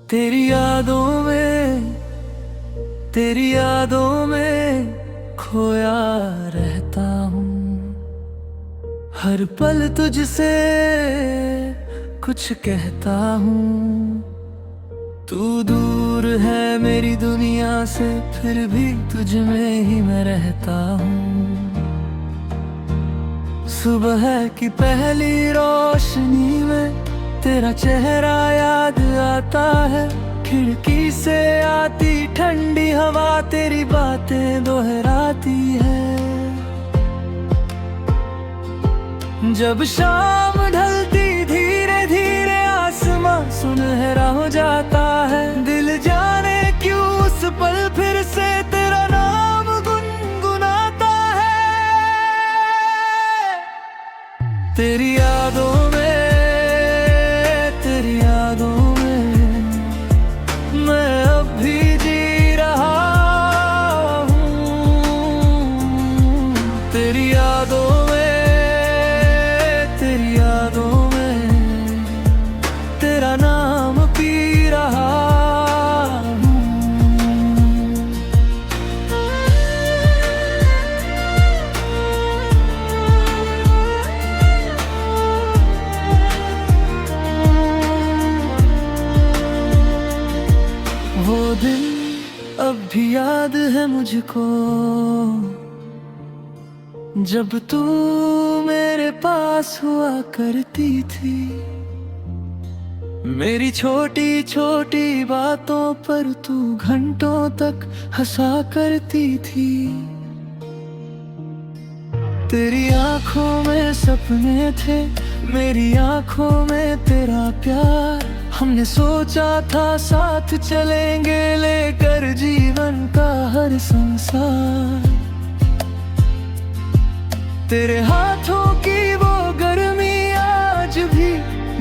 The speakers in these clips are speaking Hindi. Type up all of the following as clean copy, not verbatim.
तेरी यादों में खोया रहता हूँ। हर पल तुझसे कुछ कहता हूँ। तू दूर है मेरी दुनिया से, फिर भी तुझ में ही मैं रहता हूँ। सुबह की पहली रोशनी में तेरा चेहरा याद आता है। खिड़की से आती ठंडी हवा तेरी बातें दोहराती है। जब शाम ढलती धीरे धीरे आसमां सुनहरा हो जाता है। दिल जाने क्यों उस पल फिर से तेरा नाम गुनगुनाता है। तेरी यादों में मैं अब भी जी रहा हूँ। तेरी यादों में तेरा नाम पी रहा हूँ। वो दिन अब भी याद है मुझको, जब तू मेरे पास हुआ करती थी। मेरी छोटी छोटी बातों पर तू घंटों तक हंसा करती थी। तेरी आंखों में सपने थे, मेरी आंखों में तेरा प्यार। हमने सोचा था साथ चलेंगे, लेकर जीवन का हर संसार। तेरे हाथों की वो गर्मी आज भी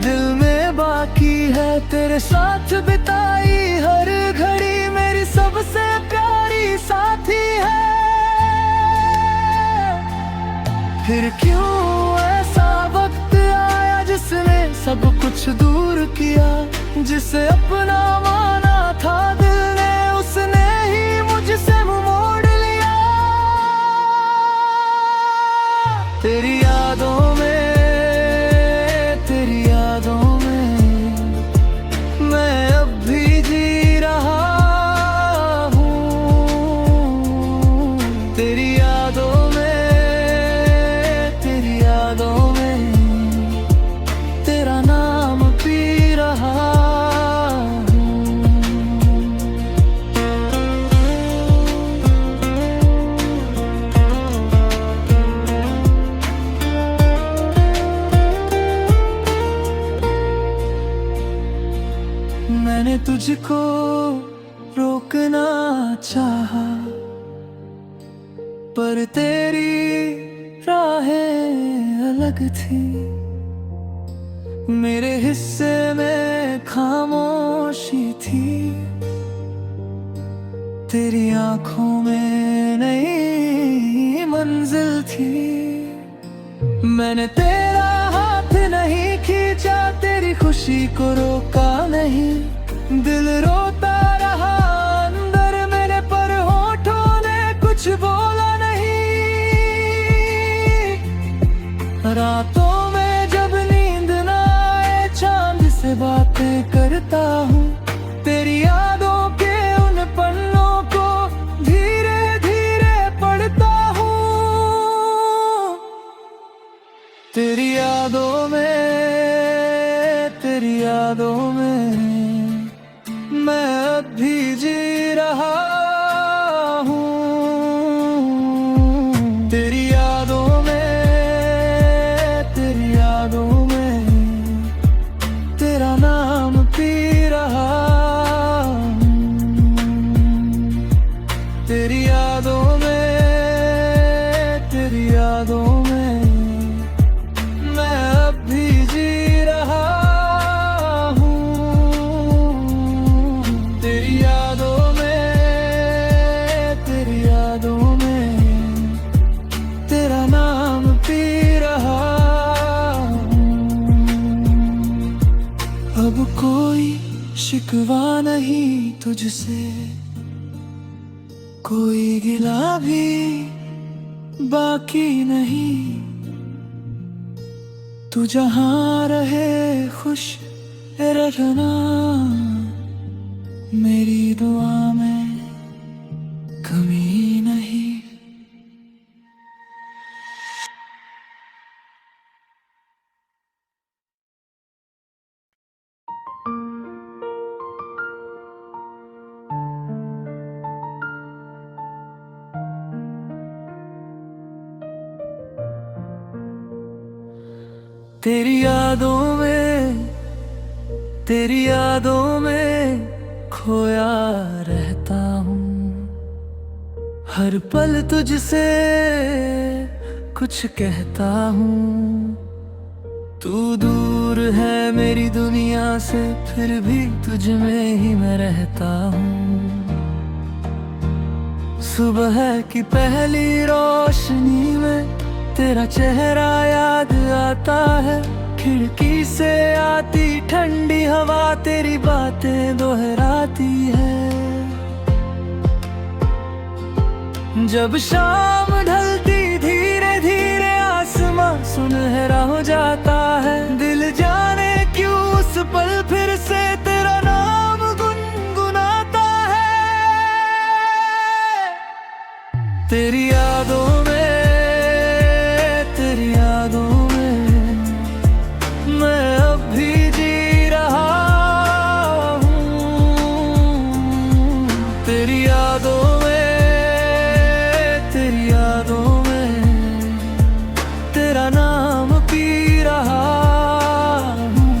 दिल में बाकी है। तेरे साथ बिताई हर घड़ी मेरी सबसे प्यारी साथी है। फिर क्यों ऐसा वक्त आया जिसने सब कुछ दूर किया। जिसे अपना माना था दिल ने, उसने ही मुझसे मुंह मोड़ लिया। तेरी यादों में मैं अब भी जी रहा हूँ। तेरी यादों में तेरा नाम पी रहा हूँ। मैंने तुझको रोकना चाहा, पर तेरी राहें अलग थी। मेरे हिस्से में खामोशी थी, तेरी आंखों में नई मंजिल थी। मैंने तेरा हाथ नहीं खींचा, तेरी खुशी को रोका नहीं। दिल रोता रहा अंदर मेरे, पर होठों ने कुछ बोला नहीं। रातों में जब नींद ना आए, चांद से बातें करता हूँ। तेरी यादों के उन पन्नों को धीरे धीरे पढ़ता हूँ। तेरी यादों में मैं अब भी जी रहा हूँ। तेरी यादों में तेरा नाम पी रहा हूँ। तेरी यादों में मैं अब भी जी रहा हूँ। तेरी यादों में तेरा नाम पी रहा हूँ। अब कोई शिकायत शिकवा नहीं तुझसे, कोई गिला भी बाकी नहीं। तू जहाँ रहे खुश रहना, मेरी दुआ में कमी नहीं। तेरी यादों में खोया रहता हूँ। हर पल तुझसे कुछ कहता हूँ। तू दूर है मेरी दुनिया से, फिर भी तुझ में ही मैं रहता हूँ। सुबह की पहली रोशनी में तेरा चेहरा याद आता है। खिड़की से आती ठंडी हवा तेरी बातें दोहराती है। जब शाम ढलती धीरे धीरे आसमां सुनहरा हो जाता है। दिल जाने क्यों उस पल फिर से तेरा नाम गुनगुनाता है। तेरी यादों में मैं अब भी जी रहा हूँ। तेरी यादों में तेरा नाम पी रहा हूँ।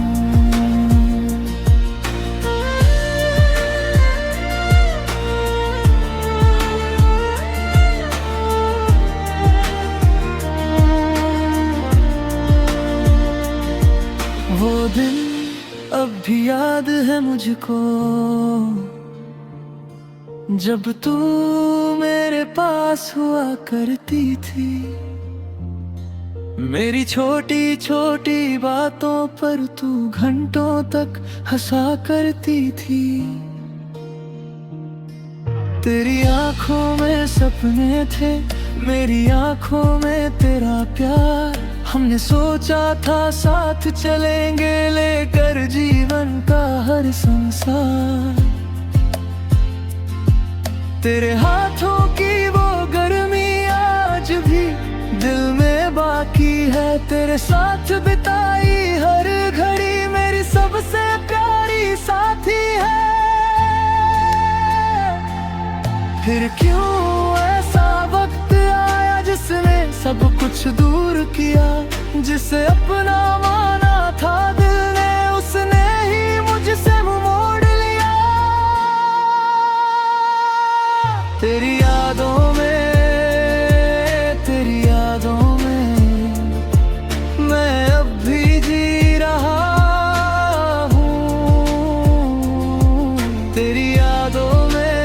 वो दिन अब भी याद है मुझको, जब तू मेरे पास हुआ करती थी। मेरी छोटी छोटी बातों पर तू घंटों तक हंसा करती थी। तेरी आंखों में सपने थे, मेरी आंखों में तेरा प्यार। हमने सोचा था साथ चलेंगे, लेकर जीवन का हर संसार। तेरे हाथों की वो गर्मी आज भी दिल में बाकी है। तेरे साथ बिताई हर घड़ी मेरी सबसे प्यारी साथी है। फिर क्यों ऐसा वक्त आया जिसने सब कुछ दूर किया। जिसे अपना माना था दिल ने, उसने ही मुझसे मुंह मोड़ लिया। तेरी यादों में मैं अब भी जी रहा हूँ। तेरी यादों में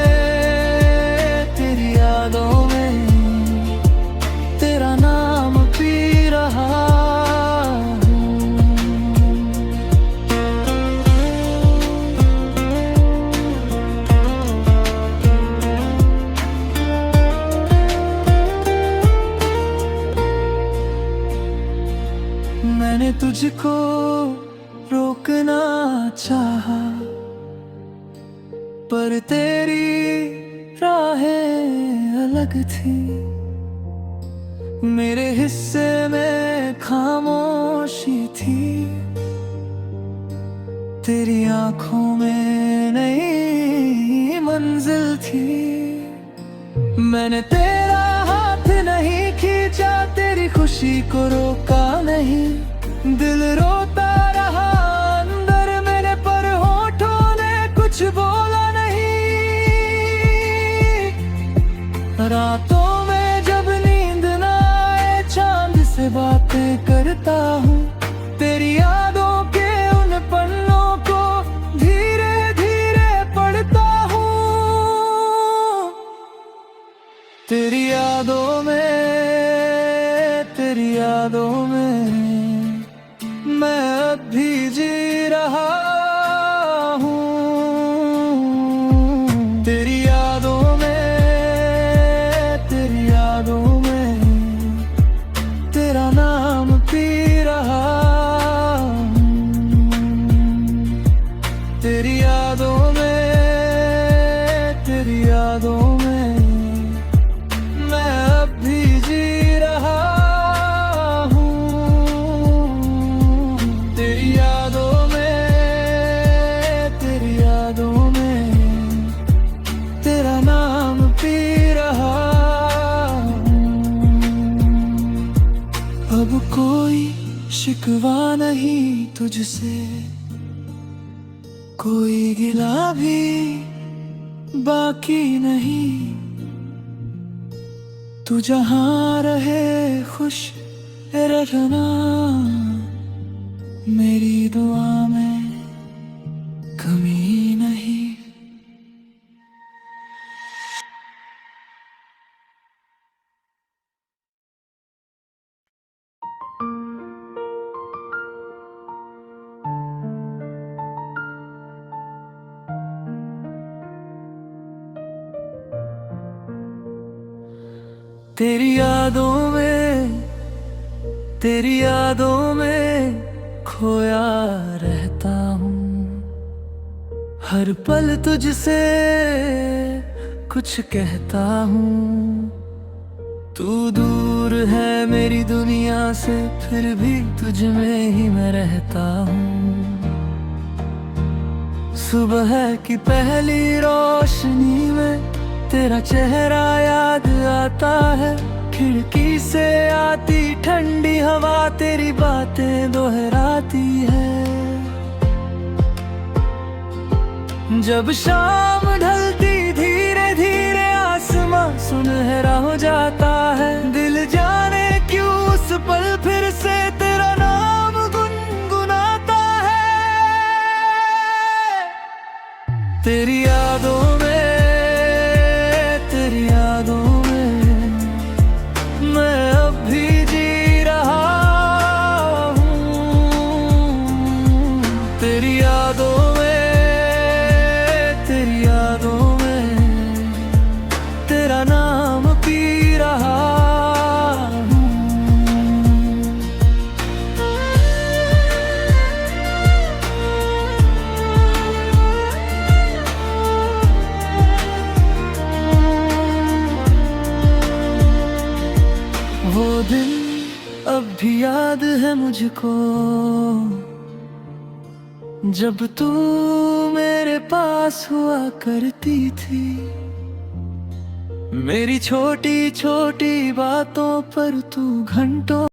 तेरा नाम पी रहा हूँ। मैंने तुझको रोकना चाहा, पर तेरी राहें अलग थी। मेरे हिस्से में खामोशी थी, तेरी आंखों में नई मंजिल थी। मैंने तेरा हाथ नहीं खींचा, तेरी खुशी को रोका नहीं। दिल रोता रहा अंदर मेरे, पर होठों ने कुछ बोला नहीं। रातों में जब नींद ना आए, चांद से बातें करता हूँ। तेरी यादों के उन पन्नों को धीरे धीरे पढ़ता हूँ। तेरी यादों में मैं अब भी जी रहा हूँ। यादों में मैं अब भी जी रहा हूँ। तेरी यादों में, तेरी यादों में तेरा नाम पी रहा हूँ। अब कोई शिकवा नहीं तुझसे, कोई गिला भी बाकी नहीं। तू जहाँ रहे खुश रहना, मेरी दुआ में कमी नहीं। तेरी यादों में, तेरी यादों में खोया रहता हूँ। हर पल तुझसे कुछ कहता हूँ। तू दूर है मेरी दुनिया से, फिर भी तुझ में ही मैं रहता हूँ। सुबह की पहली रोशनी में तेरा चेहरा याद आता है। खिड़की से आती ठंडी हवा तेरी बातें दोहराती है। जब शाम ढलती धीरे धीरे आसमां सुनहरा हो जाता है। दिल जाने क्यों उस पल फिर से तेरा नाम गुनगुनाता है। तेरी यादों में, तेरी यादों में मैं अब भी जी रहा हूँ। तेरी यादों में, तेरी यादों में तेरा नाम पी रहा हूँ। वो दिन अब भी याद है मुझको, जब तू मेरे पास हुआ करती थी। मेरी छोटी छोटी बातों पर तू घंटों